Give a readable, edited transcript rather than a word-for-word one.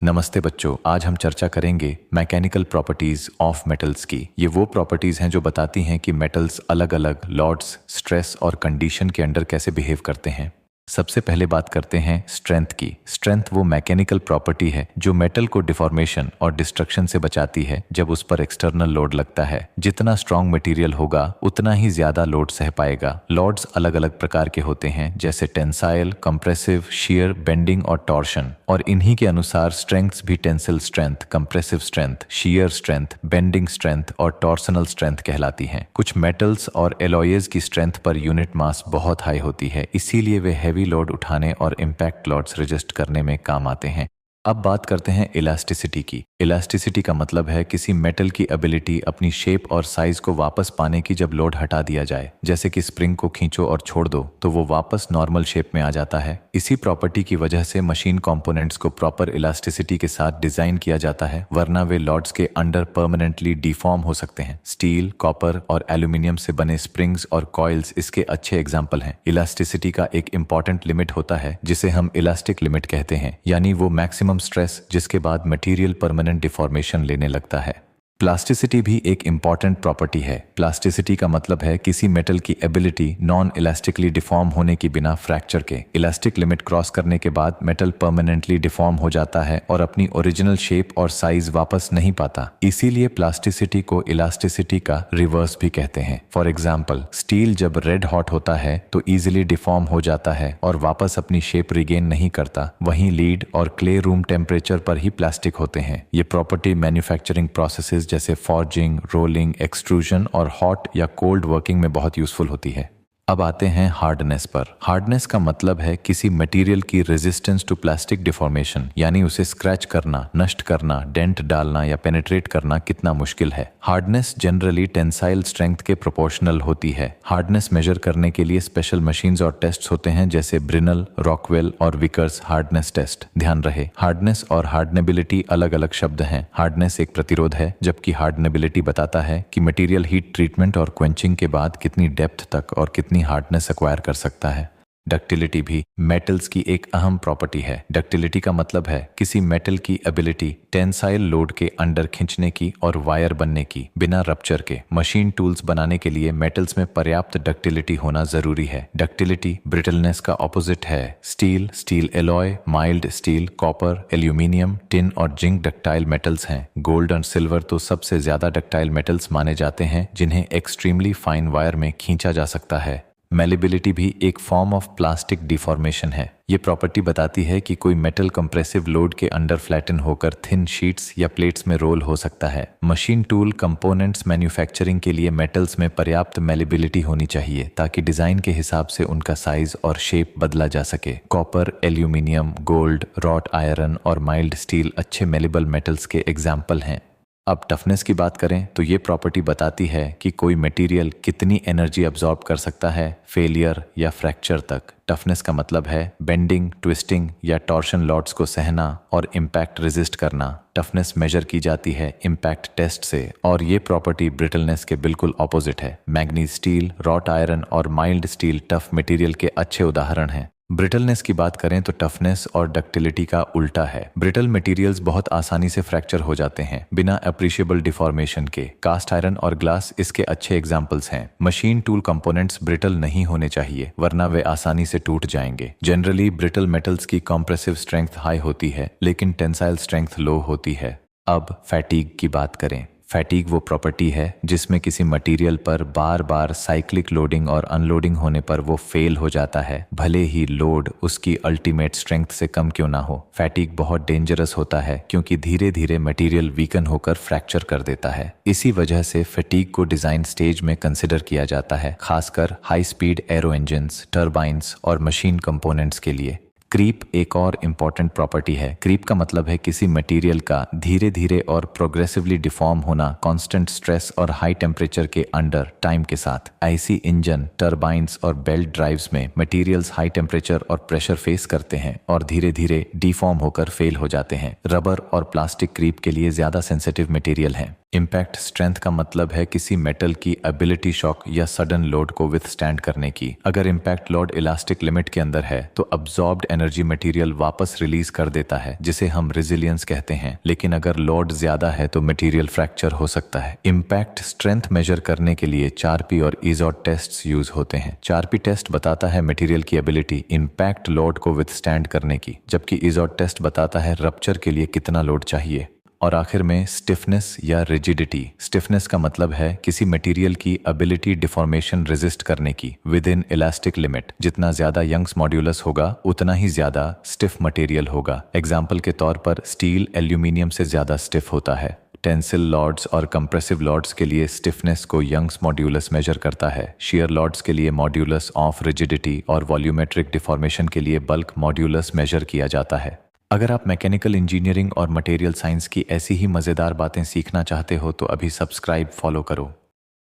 नमस्ते बच्चों, आज हम चर्चा करेंगे मैकेनिकल प्रॉपर्टीज ऑफ मेटल्स की। ये वो प्रॉपर्टीज हैं जो बताती हैं कि मेटल्स अलग अलग लॉर्ड्स, स्ट्रेस और कंडीशन के अंडर कैसे बिहेव करते हैं। सबसे पहले बात करते हैं स्ट्रेंथ की। स्ट्रेंथ वो मैकेनिकल प्रॉपर्टी है जो मेटल को डिफॉर्मेशन और डिस्ट्रक्शन से बचाती है जब उस पर एक्सटर्नल लोड लगता है। जितना स्ट्रॉन्ग मटेरियल होगा उतना ही ज्यादा लोड सह पाएगा। लोड्स अलग अलग प्रकार के होते हैं जैसे टेंसाइल, कंप्रेसिव, शियर, बेंडिंग और टॉर्शन, और इन्हीं के अनुसार स्ट्रेंथ्स भी tensile strength, compressive strength, shear strength, bending strength और टॉर्सनल स्ट्रेंथ कहलाती हैं। कुछ मेटल्स और एलॉयज की स्ट्रेंथ पर यूनिट मास बहुत हाई होती है, इसीलिए वे हैवी लोड उठाने और इम्पैक्ट लॉड्स रजिस्ट करने में काम आते हैं। अब बात करते हैं इलास्टिसिटी की। इलास्टिसिटी का मतलब है किसी मेटल की एबिलिटी अपनी शेप और साइज को वापस पाने की जब लोड हटा दिया जाए। जैसे कि स्प्रिंग को खींचो और छोड़ दो तो वो वापस नॉर्मल शेप में आ जाता है। इसी प्रॉपर्टी की वजह से मशीन कंपोनेंट्स को प्रॉपर इलास्टिसिटी के साथ डिजाइन किया जाता है, वरना वे लॉड्स के अंडर परमानेंटली डिफॉर्म हो सकते हैं। स्टील, कॉपर और एल्यूमिनियम से बने स्प्रिंग्स और कॉइल्स इसके अच्छे एग्जाम्पल हैं। इलास्टिसिटी का एक इंपॉर्टेंट लिमिट होता है जिसे हम इलास्टिक लिमिट कहते हैं, यानी वो मैक्सिमम स्ट्रेस जिसके बाद मटेरियल परमानेंट डिफॉर्मेशन लेने लगता है। प्लास्टिसिटी भी एक इम्पॉर्टेंट प्रॉपर्टी है। प्लास्टिसिटी का मतलब है किसी मेटल की एबिलिटी नॉन इलास्टिकली डिफॉर्म होने की बिना फ्रैक्चर के। इलास्टिक लिमिट क्रॉस करने के बाद मेटल परमानेंटली डिफॉर्म हो जाता है और अपनी ओरिजिनल शेप और साइज वापस नहीं पाता। इसीलिए प्लास्टिसिटी को इलास्टिसिटी का रिवर्स भी कहते हैं। फॉर एग्जाम्पल, स्टील जब रेड हॉट होता है तो ईजिली डिफॉर्म हो जाता है और वापस अपनी शेप रिगेन नहीं करता। वहीं लीड और क्ले रूम टेम्परेचर पर ही प्लास्टिक होते हैं। ये प्रॉपर्टी मैन्युफैक्चरिंग प्रोसेसेस जैसे फॉर्जिंग, रोलिंग, एक्सट्रूजन और हॉट या कोल्ड वर्किंग में बहुत यूजफुल होती है। अब आते हैं हार्डनेस पर। हार्डनेस का मतलब है किसी मटेरियल की रेजिस्टेंस टू प्लास्टिक डिफॉर्मेशन, यानी उसे स्क्रैच करना, नष्ट करना, डेंट डालना या पेनिट्रेट करना कितना मुश्किल है। हार्डनेस जनरली टेंसाइल स्ट्रेंथ के प्रोपोर्शनल होती है। हार्डनेस मेजर करने के लिए स्पेशल मशीन्स और टेस्ट्स होते हैं जैसे ब्रिनल, रॉकवेल और विकर्स हार्डनेस टेस्ट। ध्यान रहे, हार्डनेस और हार्डनेबिलिटी अलग अलग शब्द हैं। हार्डनेस एक प्रतिरोध है, जबकि हार्डनेबिलिटी बताता है कि मटेरियल हीट ट्रीटमेंट और क्वेंचिंग के बाद कितनी डेप्थ तक और कितनी हार्डनेस एक्वायर कर सकता है। डक्टिलिटी भी मेटल्स की एक अहम प्रॉपर्टी है। डक्टिलिटी का मतलब है किसी मेटल की एबिलिटी टेंसाइल लोड के अंडर खींचने की और वायर बनने की बिना रप्चर के। मशीन टूल्स बनाने के लिए मेटल्स में पर्याप्त डक्टिलिटी होना जरूरी है। डक्टिलिटी ब्रिटलनेस का ऑपोजिट है। Steel, steel alloy, mild steel, copper, aluminium, tin और जिंक डक्टाइल मेटल्स हैं। गोल्ड और सिल्वर तो सबसे ज्यादा डक्टाइल मेटल्स माने जाते हैं जिन्हें एक्सट्रीमली फाइन वायर में खींचा जा सकता है। मेलेबिलिटी भी एक फॉर्म ऑफ प्लास्टिक डिफॉर्मेशन है। ये प्रॉपर्टी बताती है कि कोई मेटल कंप्रेसिव लोड के अंडर फ्लैटन होकर थिन शीट्स या प्लेट्स में रोल हो सकता है। मशीन टूल कंपोनेंट्स मैन्युफैक्चरिंग के लिए मेटल्स में पर्याप्त मेलेबिलिटी होनी चाहिए ताकि डिजाइन के हिसाब से उनका साइज और शेप बदला जा सके। Copper, aluminium, gold, wrought iron और माइल्ड स्टील अच्छे मेलेबल मेटल्स के एग्जाम्पल हैं। अब टफनेस की बात करें तो ये प्रॉपर्टी बताती है कि कोई मटेरियल कितनी एनर्जी अब्जॉर्ब कर सकता है फेलियर या फ्रैक्चर तक। टफनेस का मतलब है बेंडिंग, ट्विस्टिंग या टॉर्शन लॉड्स को सहना और इम्पैक्ट रेजिस्ट करना। टफनेस मेजर की जाती है इम्पैक्ट टेस्ट से, और ये प्रॉपर्टी ब्रिटलनेस के बिल्कुल ऑपोजिट है। मैग्नीज स्टील, रॉट आयरन और माइल्ड स्टील टफ मटेरियल के अच्छे उदाहरण हैं। ब्रिटलनेस की बात करें तो टफनेस और डक्टिलिटी का उल्टा है। ब्रिटल मटेरियल्स बहुत आसानी से फ्रैक्चर हो जाते हैं बिना अप्रिशिएबल डिफॉर्मेशन के। कास्ट आयरन और ग्लास इसके अच्छे एग्जांपल्स हैं। मशीन टूल कंपोनेंट्स ब्रिटल नहीं होने चाहिए वरना वे आसानी से टूट जाएंगे। जनरली ब्रिटल मेटल्स की कॉम्प्रेसिव स्ट्रेंथ हाई होती है लेकिन टेंसाइल स्ट्रेंथ लो होती है। अब फैटीग की बात करें। फैटीग वो प्रॉपर्टी है जिसमें किसी मटेरियल पर बार बार साइक्लिक लोडिंग और अनलोडिंग होने पर वो फेल हो जाता है, भले ही लोड उसकी अल्टीमेट स्ट्रेंथ से कम क्यों ना हो। फैटीग बहुत डेंजरस होता है क्योंकि धीरे धीरे मटेरियल वीकन होकर फ्रैक्चर कर देता है। इसी वजह से फैटीग को डिजाइन स्टेज में कंसिडर किया जाता है, खासकर high speed arrow engines, turbines और मशीन कंपोनेंट्स के लिए। क्रीप एक और इम्पॉर्टेंट प्रॉपर्टी है। क्रीप का मतलब है किसी मटेरियल का धीरे धीरे और प्रोग्रेसिवली डिफॉर्म होना कांस्टेंट स्ट्रेस और हाई टेम्परेचर के अंडर टाइम के साथ। आईसी इंजन, टर्बाइंस और बेल्ट ड्राइव्स में मटेरियल्स हाई टेम्परेचर और प्रेशर फेस करते हैं और धीरे धीरे डिफॉर्म होकर फेल हो जाते हैं। रबर और प्लास्टिक क्रीप के लिए ज्यादा सेंसिटिव मटेरियल हैं। इम्पैक्ट स्ट्रेंथ का मतलब है किसी मेटल की एबिलिटी शॉक या सडन लोड को विथस्टैंड करने की। अगर इम्पैक्ट लोड इलास्टिक लिमिट के अंदर है तो अब्जॉर्ब्ड एनर्जी मटेरियल वापस रिलीज कर देता है, जिसे हम रेजिलियंस कहते हैं। लेकिन अगर लोड ज्यादा है तो मटेरियल फ्रैक्चर हो सकता है। इम्पैक्ट स्ट्रेंथ मेजर करने के लिए 4P और इजोट टेस्ट यूज होते हैं। 4P टेस्ट बताता है मटेरियल की एबिलिटी इम्पैक्ट लोड को विथस्टैंड करने की, जबकि इजोट टेस्ट बताता है रप्चर के लिए कितना लोड चाहिए। और आखिर में स्टिफनेस या रिजिडिटी। स्टिफनेस का मतलब है किसी मटेरियल की एबिलिटी डिफॉर्मेशन रेजिस्ट करने की विद इन इलास्टिक लिमिट। जितना ज्यादा यंग्स मॉड्यूलस होगा उतना ही ज्यादा स्टिफ मटेरियल होगा। एग्जाम्पल के तौर पर स्टील एल्यूमिनियम से ज्यादा स्टिफ होता है। टेंसिल लॉर्ड्स और कंप्रेसिव लॉर्ड्स के लिए स्टिफनेस को यंग्स मॉड्यूलस मेजर करता है। शियर लॉर्ड्स के लिए मॉड्यूलस ऑफ रिजिडिटी और वॉल्यूमेट्रिक डिफॉर्मेशन के लिए बल्क मॉड्यूलस मेजर किया जाता है। अगर आप मैकेनिकल इंजीनियरिंग और मटेरियल साइंस की ऐसी ही मज़ेदार बातें सीखना चाहते हो तो अभी सब्सक्राइब फॉलो करो।